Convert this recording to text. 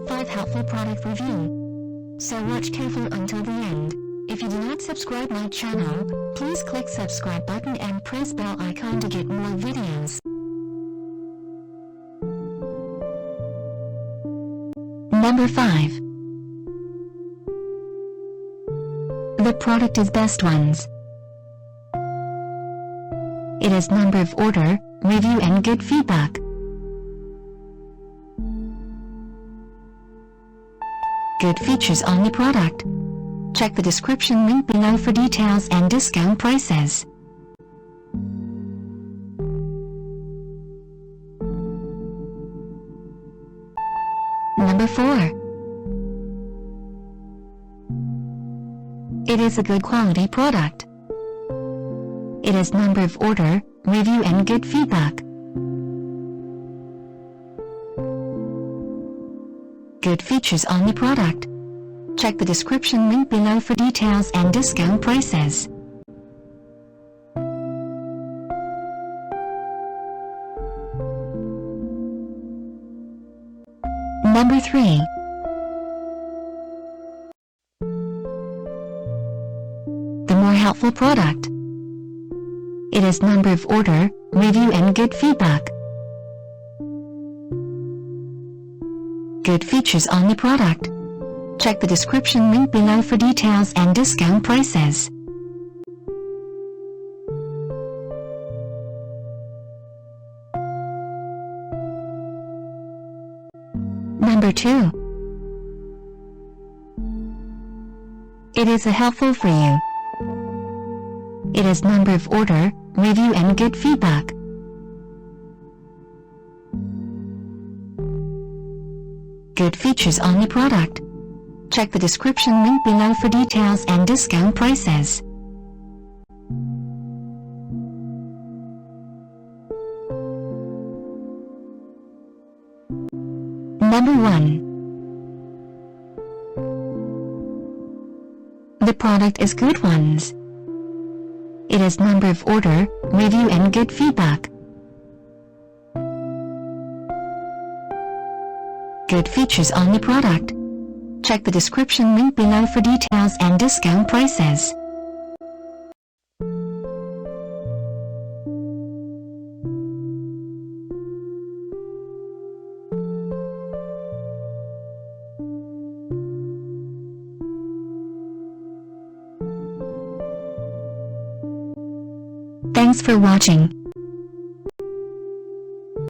top 5 helpful product review. So watch careful until the end. If you do not subscribe my channel, please click subscribe button and press bell icon to get more videos. Number 5. The product is Best Ones. It has number of order, review and good feedback. Good features on the product. Check the description link below for details and discount prices. Number 4. It is a good quality product. It has number of order, review and good feedback. Good features on the product. Check the description link below for details and discount prices. Number 3. The more helpful product. It has number of order, review and good feedback. Good features on the product. Check the description link below for details and discount prices. Number 2. It is a helpful for you. It has number of order, review and good feedback. Good features on the product. Check the description link below for details and discount prices. Number 1. The product is Good Ones. It has number of order, review and good feedback. Good features on the product. Check the description link below for details and discount prices. Thanks for watching.